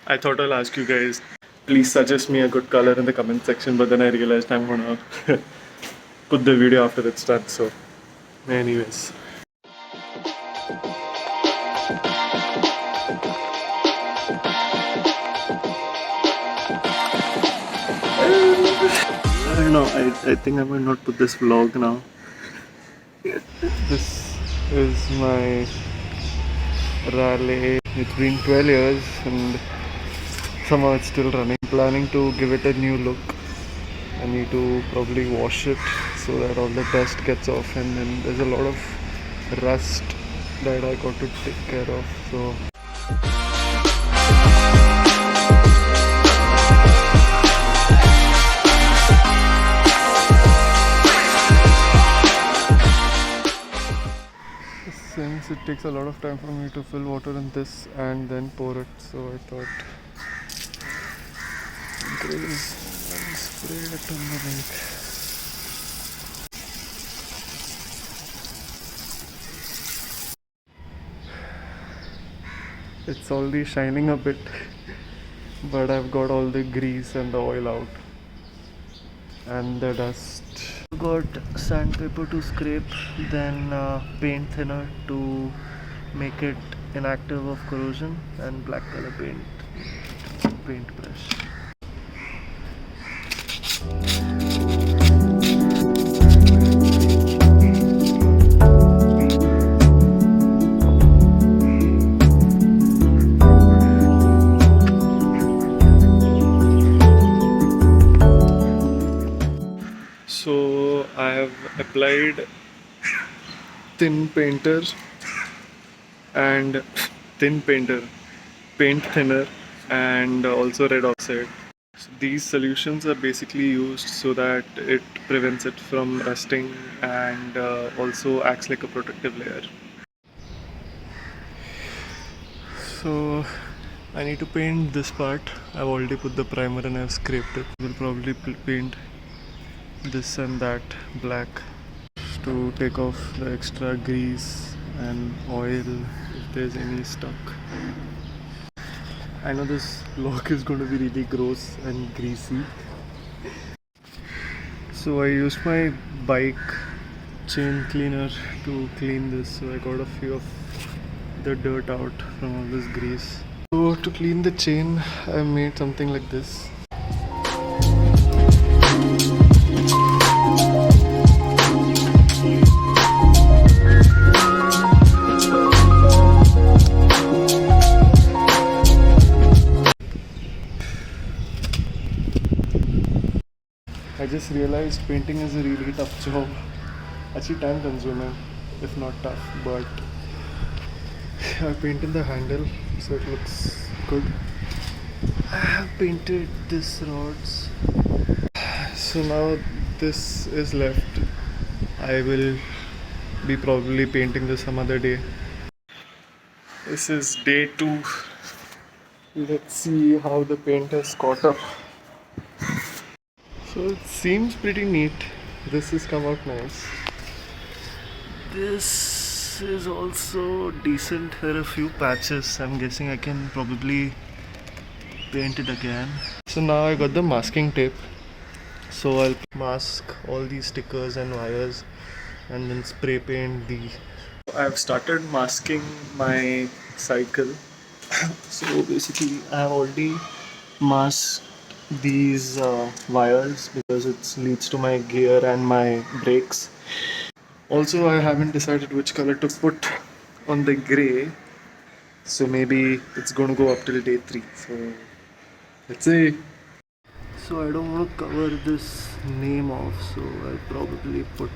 I thought I'll ask you guys, please suggest me a good color in the comment section, but then I realized I'm gonna put the video after it's done. So, anyways. I don't know, I think I might not put this vlog now. This is my RALEIGH. It's been 12 years and somehow it's still running. I'm planning to give it a new look. I need to probably wash it so that all the dust gets off, and then there's a lot of rust that I got to take care of. So since it takes a lot of time for me to fill water in this and then pour it, so I thought grease and spray it on the bike. It's already shining a bit, but I've got all the grease and the oil out and the dust. I've got sandpaper to scrape, then paint thinner to make it inactive of corrosion, and black color paint brush. So I have applied paint thinner, and also red oxide. So these solutions are basically used so that it prevents it from rusting and also acts like a protective layer. So I need to paint this part. I've already put the primer and I've scraped it. We'll probably paint this and that black to take off the extra grease and oil if there's any stuck. I know this vlog is going to be really gross and greasy. So I used my bike chain cleaner to clean this, so I got a few of the dirt out from all this grease. So to clean the chain, I made something like this. I just realized painting is a really tough job. Actually time consuming, if not tough, but I painted the handle so it looks good. I have painted this rods. So now this is left. I will be probably painting this some other day. This is day 2. Let's see how the paint has caught up. So it seems pretty neat. This has come out nice. This is also decent. There are a few patches. I'm guessing I can probably paint it again. So now I got the masking tape. So I'll mask all these stickers and wires and then spray paint the... I've started masking my cycle. So basically I have already masked these wires because it leads to my gear and my brakes. Also I haven't decided which color to put on the grey, so maybe it's going to go up till day 3, so let's see. So I don't want to cover this name off, so I'll probably put...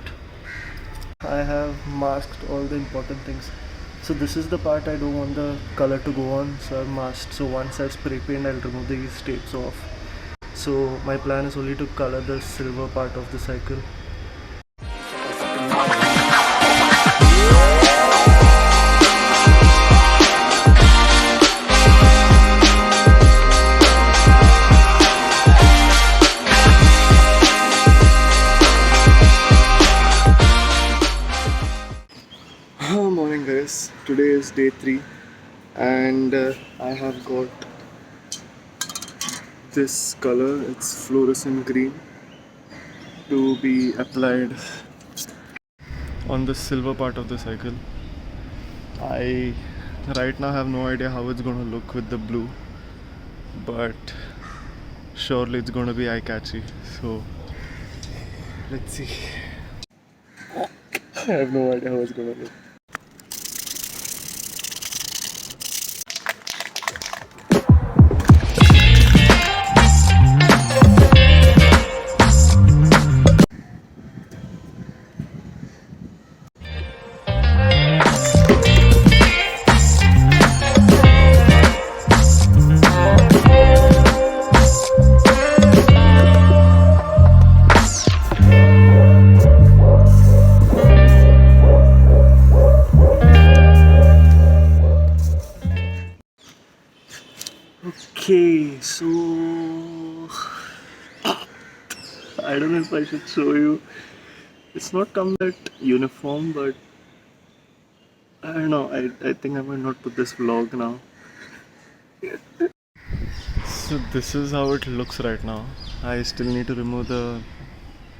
I have masked all the important things. So this is the part I don't want the color to go on, so I've masked. So once I spray paint, I'll remove these tapes off. So my plan is only to color the silver part of the cycle. Morning guys, today is day 3 and I have got this color. It's fluorescent green to be applied on the silver part of the cycle. I right now have no idea how it's going to look with the blue, but surely it's going to be eye-catchy. So let's see. I have no idea how it's going to look. Okay, so I don't know if I should show you. It's not come that uniform, but I don't know. I think I might not put this vlog now. So this is how it looks right now. I still need to remove the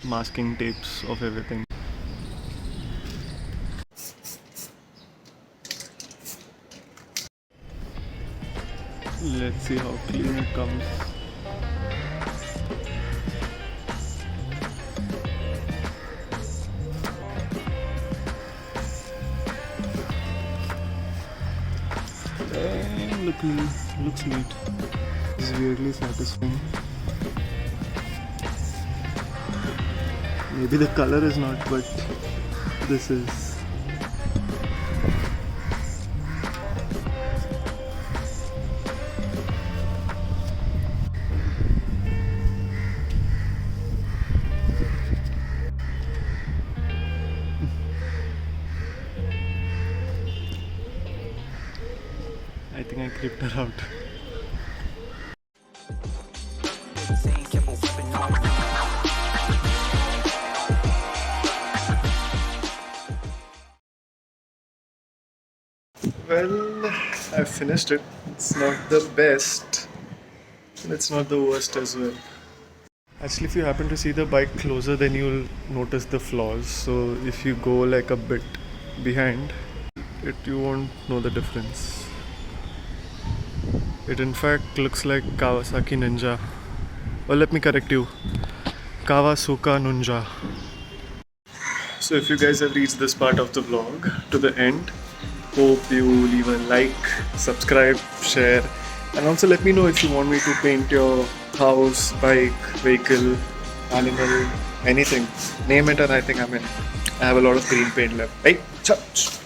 masking tapes of everything. Let's see how clean it comes. Looks neat. It's weirdly satisfying. Maybe the color is not, but this is. I think I creeped her out. Well, I finished it. It's not the best, and it's not the worst as well. Actually, if you happen to see the bike closer, then you'll notice the flaws. So if you go like a bit behind it, you won't know the difference. It in fact looks like Kawasaki Ninja. Or let me correct you, Kawasaki Ninja. So if you guys have reached this part of the vlog to the end, hope you leave a like, subscribe, share, and also let me know if you want me to paint your house, bike, vehicle, animal, anything. Name it and I think I'm in. I have a lot of green paint left. Hey, church!